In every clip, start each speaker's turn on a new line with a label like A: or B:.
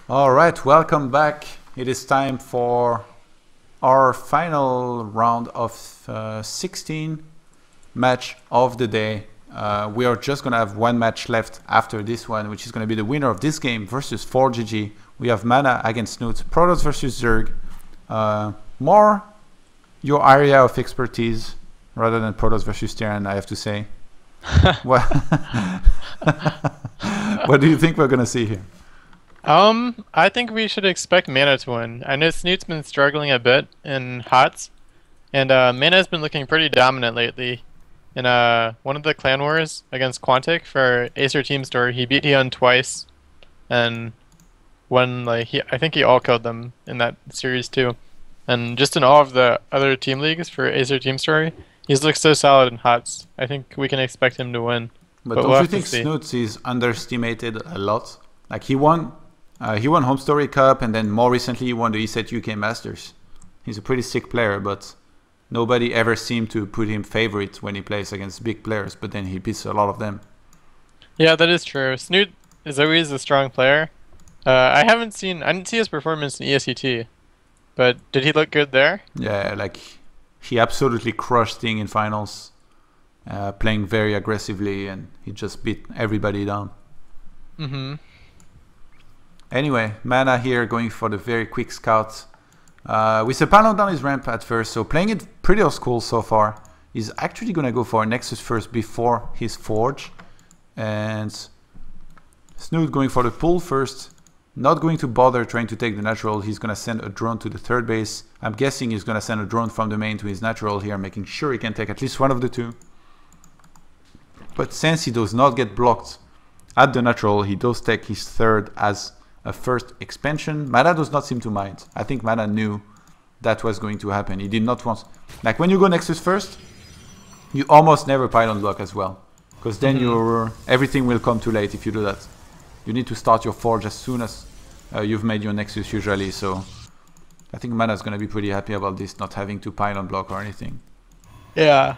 A: All right, welcome back. It is time for our final round of 16 match of the day. We are just going to have one match left after this one, which is going to be the winner of this game versus 4GG. We have Mana against Snute, Protoss versus Zerg. More your area of expertise rather than Protoss versus Terran, I have to say. What do you think we're going to see here?
B: I think we should expect Mana to win. I know Snoot's been struggling a bit in HOTS, and Mana's been looking pretty dominant lately. In one of the clan wars against Quantic for Acer Team Store, he beat Heon twice, and won I think he all killed them in that series too. And just in all of the other team leagues for Acer Team Story, he's looked so solid in HOTS. I think we can expect him to win.
A: But don't you think Snoots is underestimated a lot? Like he won Home Story Cup, and then more recently he won the ESET UK Masters. He's a pretty sick player, but nobody ever seemed to put him favorite when he plays against big players, but then he beats a lot of them.
B: Yeah, that is true. Snoot is always a strong player. I didn't see his performance in ESET, but did he look good there?
A: Yeah, like he absolutely crushed Sting in finals, playing very aggressively, and he just beat everybody down. Anyway, Mana here going for the very quick scout. With the pylon down his ramp at first, so playing it pretty old school so far. He's actually going to go for a Nexus first before his Forge. And Snoot going for the pull first. Not going to bother trying to take the natural. He's going to send a drone to the third base. I'm guessing he's going to send a drone from the main to his natural here, making sure he can take at least one of the two. But since he does not get blocked at the natural, he does take his third as a first expansion. Mana does not seem to mind. I think Mana knew that was going to happen. He did not want... Like when you go Nexus first, you almost never pylon block as well. Because then everything will come too late if you do that. You need to start your Forge as soon as you've made your Nexus usually. So I think Mana is going to be pretty happy about this, not having to pylon block or anything.
B: Yeah.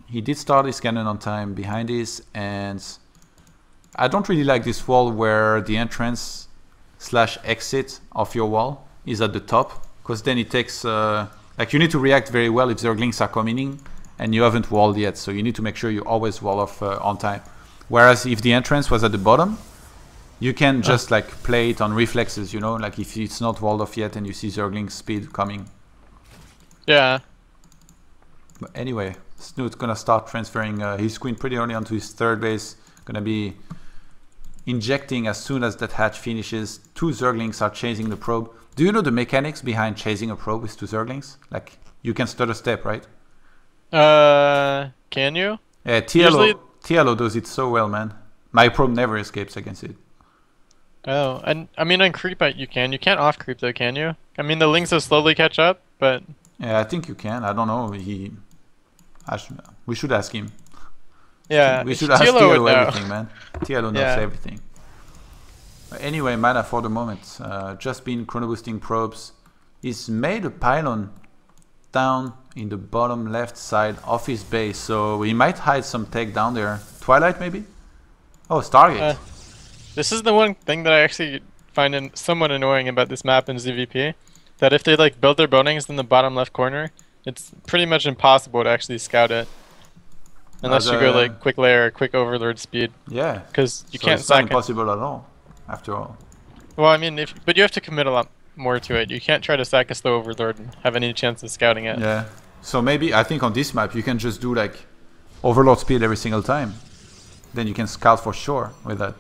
A: He did start his cannon on time behind this, and I don't really like this wall where the entrance / exit of your wall is at the top, because then it takes like you need to react very well if Zerglings are coming in and you haven't walled yet, so you need to make sure you always wall off on time. Whereas if the entrance was at the bottom, you can just like play it on reflexes, you know, like if it's not walled off yet and you see Zerglings speed coming.
B: Yeah.
A: But anyway, Snoot's gonna start transferring his queen pretty early onto his third base. Gonna be injecting as soon as that hatch finishes. Two Zerglings are chasing the probe. Do you know the mechanics behind chasing a probe with two Zerglings? Like, you can stutter step, right?
B: Can you?
A: Yeah, TLO does it so well, man. My probe never escapes against it.
B: Oh, and I mean on creep you can. You can't off creep though, can you? I mean the links will slowly catch up, but...
A: Yeah, I think you can. I don't know. We should ask him.
B: Yeah,
A: we should ask TLO everything, man. TLO knows everything. Anyway, Mana for the moment, just been chrono boosting probes. He's made a pylon down in the bottom left side of his base, so he might hide some tech down there. Twilight maybe? Oh, Stargate.
B: This is the one thing that I actually find somewhat annoying about this map in ZVP. That if they like build their bonings in the bottom left corner, it's pretty much impossible to actually scout it. Unless you go like quick layer, quick overlord speed.
A: Yeah.
B: Because you can't
A: it's not impossible at all, after all.
B: Well, I mean, but you have to commit a lot more to it. You can't try to sack a slow overlord and have any chance of scouting it.
A: Yeah. So maybe, I think on this map, you can just do like overlord speed every single time. Then you can scout for sure with that.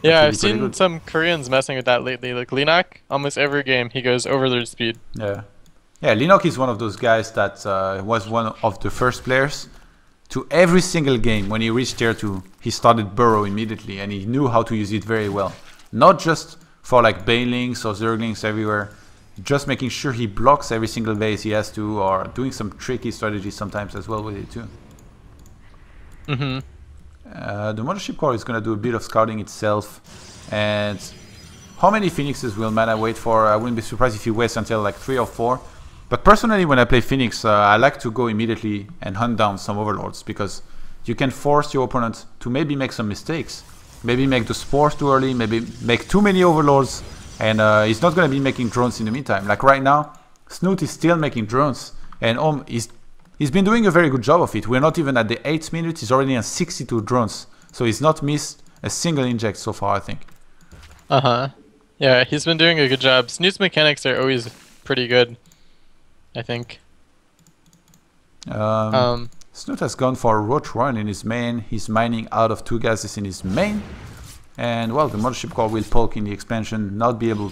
B: Yeah, I've seen some Koreans messing with that lately. Like Linok, almost every game he goes overlord speed.
A: Yeah. Yeah, Linok is one of those guys that was one of the first players to every single game. When he reached tier 2, he started Burrow immediately, and he knew how to use it very well. Not just for like Banelings or Zerglings everywhere, just making sure he blocks every single base he has to, or doing some tricky strategies sometimes as well with it too. The Mothership Core is going to do a bit of scouting itself, and how many Phoenixes will Mana wait for? I wouldn't be surprised if he waits until like 3 or 4. But personally, when I play Phoenix, I like to go immediately and hunt down some Overlords, because you can force your opponent to maybe make some mistakes. Maybe make the Spores too early, maybe make too many Overlords, And he's not going to be making drones in the meantime. Like right now, Snute is still making drones. And he's been doing a very good job of it. We're not even at the 8th minute. He's already on 62 drones. So he's not missed a single inject so far, I think.
B: Uh-huh. Yeah, he's been doing a good job. Snoot's mechanics are always pretty good, I think.
A: Snute has gone for a Roach Run in his main. He's mining out of 2 gases in his main. And well, the Mothership Core will poke in the expansion, not be able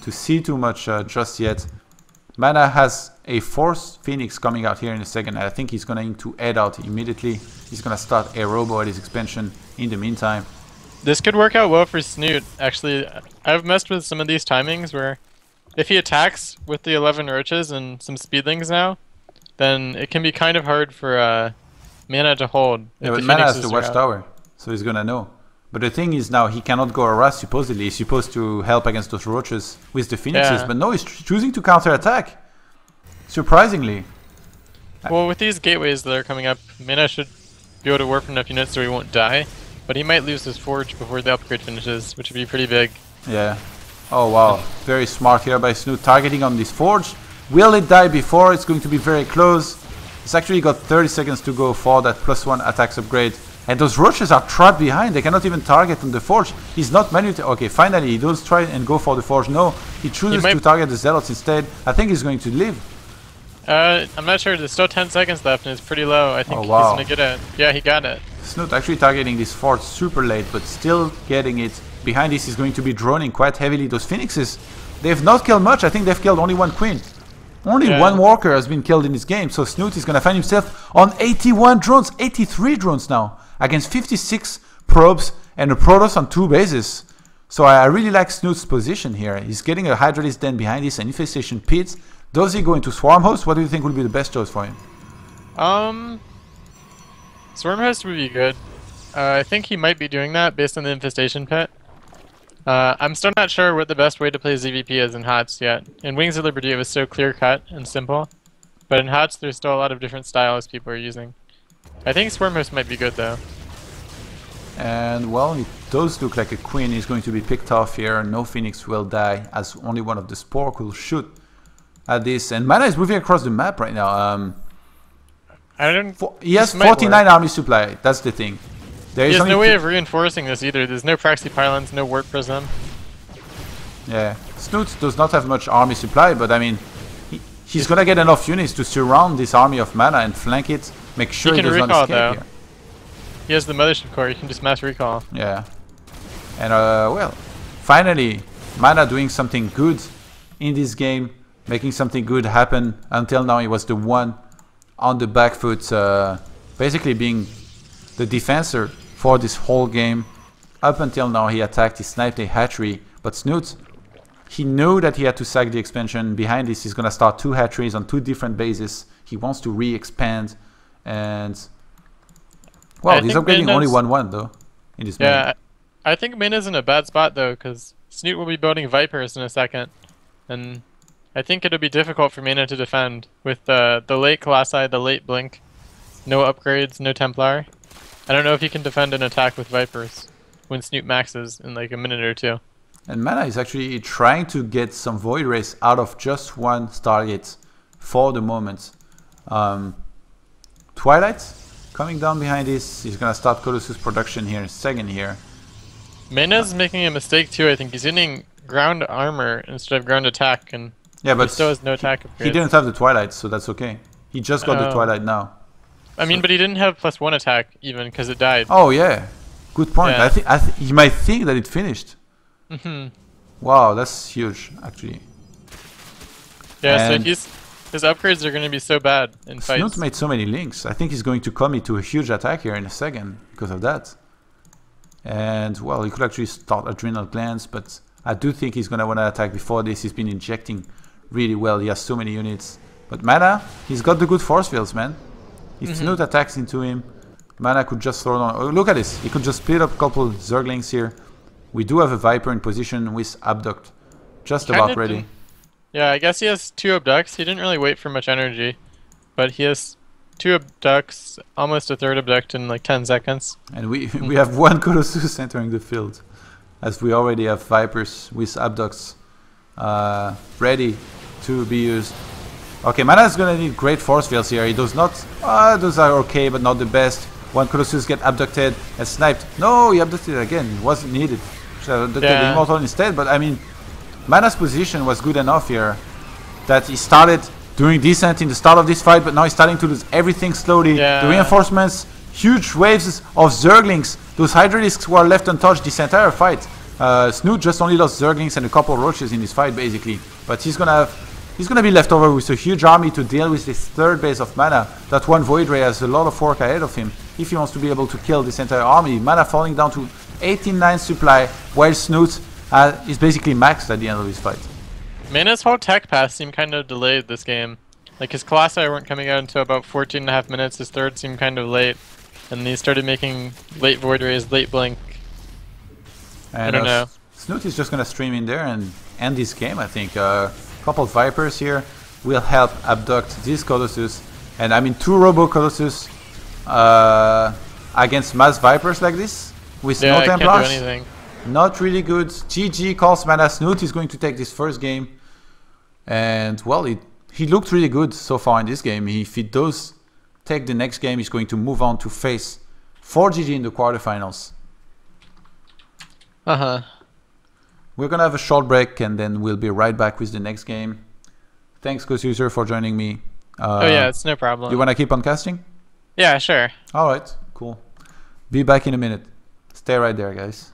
A: to see too much just yet. Mana has a Force Phoenix coming out here in a second. I think he's going to head out immediately. He's going to start a Robo at his expansion in the meantime.
B: This could work out well for Snute. Actually, I've messed with some of these timings where if he attacks with the 11 Roaches and some Speedlings now, then it can be kind of hard for Mana to hold.
A: Yeah, but Mana has the Watchtower, so he's going to know. But the thing is now, he cannot go harass supposedly. He's supposed to help against those Roaches with the Phoenixes, but no, he's choosing to counter-attack. Surprisingly.
B: Well, with these gateways that are coming up, Mana should be able to warp enough units so he won't die. But he might lose his Forge before the upgrade finishes, which would be pretty big.
A: Yeah. Oh wow, very smart here by Snute, targeting on this Forge. Will it die before? It's going to be very close. It's actually got 30 seconds to go for that +1 attacks upgrade. And those Roaches are trapped behind. They cannot even target on the Forge. He's not manually... Okay, finally, he does try and go for the Forge. No, he chooses to target the Zealots instead. I think he's going to live.
B: I'm not sure. There's still 10 seconds left and it's pretty low. I think he's going to get it. Yeah, he got it.
A: Snute actually targeting this Forge super late, but still getting it. Behind this, he's going to be droning quite heavily. Those Phoenixes, they've not killed much. I think they've killed only 1 Queen. Only 1 Walker has been killed in this game. So Snute is going to find himself on 81 drones, 83 drones now, against 56 probes and a Protoss on 2 bases. So I really like Snute's position here. He's getting a Hydralisk Den behind this, an Infestation Pit. Does he go into Swarm Host? What do you think would be the best choice for him?
B: Swarm Host would be good. I think he might be doing that based on the Infestation Pit. I'm still not sure what the best way to play ZVP is in HOTS yet. In Wings of Liberty it was so clear-cut and simple. But in HOTS there's still a lot of different styles people are using. I think Swarm Host might be good though.
A: And well, it does look like a Queen is going to be picked off here. No Phoenix will die as only one of the Spork will shoot at this. And Mana is moving across the map right now. He has 49 army supply, that's the thing.
B: There's no way of reinforcing this either. There's no Praxi Pylons, no Warp Prism.
A: Yeah, Snute does not have much army supply, but I mean, he's gonna get enough units to surround this army of Mana and flank it, make sure he does not escape here.
B: He has the Mothership Core, he can just mass recall.
A: Yeah. And well, finally, Mana doing something good in this game, making something good happen. Until now, he was the one on the back foot, basically being the defensor for this whole game. Up until now, he attacked, he sniped a hatchery, but Snute, he knew that he had to sack the expansion. Behind this, he's gonna start 2 hatcheries on 2 different bases. He wants to re-expand, and well, he's upgrading only 1-1 though in this main.
B: Yeah, I think Mana's in a bad spot though, because Snute will be building Vipers in a second, and I think it'll be difficult for Mana to defend with the late Colossi, the late Blink, no upgrades, no Templar. I don't know if he can defend an attack with Vipers when Snute maxes in like a minute or 2.
A: And Mana is actually trying to get some Void Race out of just 1 Stargate for the moment. Twilight coming down behind this. He's gonna start Colossus production here in a second here.
B: Mana's making a mistake too. I think he's using ground armor instead of ground attack, and
A: yeah, but
B: he still has no attack upgrades.
A: He didn't have the Twilight, so that's okay. He just got the Twilight now.
B: I mean, but he didn't have +1 attack even because it died.
A: Oh yeah, good point. Yeah. I think he might think that it finished. Wow, that's huge actually.
B: Yeah, and so his upgrades are going to be so bad in fights.
A: Snute made so many links. I think he's going to commit to a huge attack here in a second because of that. And well, he could actually start Adrenal Glands, but I do think he's going to want to attack before this. He's been injecting really well. He has so many units. But Mana, he's got the good force fields, man. If Snute attacks into him, Mana could just throw down. Oh, look at this. He could just split up a couple Zerglings here. We do have a Viper in position with Abduct. Just about ready.
B: Yeah, I guess he has 2 Abducts. He didn't really wait for much energy. But he has 2 Abducts, almost a 3rd Abduct in like 10 seconds.
A: And we have 1 Colossus entering the field. as we already have Vipers with Abducts ready to be used. Okay, Mana is gonna need great force fields here. He does not. Those are okay, but not the best. One Colossus get abducted and sniped. No, he abducted again. It wasn't needed. Should have abducted the Immortal instead. But I mean, Mana's position was good enough here that he started doing decent in the start of this fight, but now he's starting to lose everything slowly. The reinforcements, huge waves of Zerglings. Those Hydralisks were left untouched this entire fight. Snute just only lost Zerglings and a couple Roaches in this fight, basically. But he's gonna be left over with a huge army to deal with this third base of Mana. That one Void Ray has a lot of work ahead of him if he wants to be able to kill this entire army. Mana falling down to 18-9 supply, while Snute is basically maxed at the end of this fight.
B: Mana's whole tech pass seemed kind of delayed this game. Like his Colossi weren't coming out until about 14.5 minutes, his third seemed kind of late. And he started making late Void Rays, late Blink.
A: And
B: I don't know.
A: Snute is just gonna stream in there and end this game, I think. Couple of Vipers here will help abduct this Colossus. And I mean, 2 Robo Colossus against mass Vipers like this with no Templars.
B: Can't do anything.
A: Not really good. GG calls Mana. Snute is going to take this first game. And well, he looked really good so far in this game. If he does take the next game, he's going to move on to face 4GG in the quarterfinals. We're gonna have a short break and then we'll be right back with the next game. Thanks, Ghost User, for joining me.
B: Oh yeah, it's no problem.
A: You wanna keep on casting?
B: Yeah, sure.
A: Alright, cool. Be back in a minute. Stay right there, guys.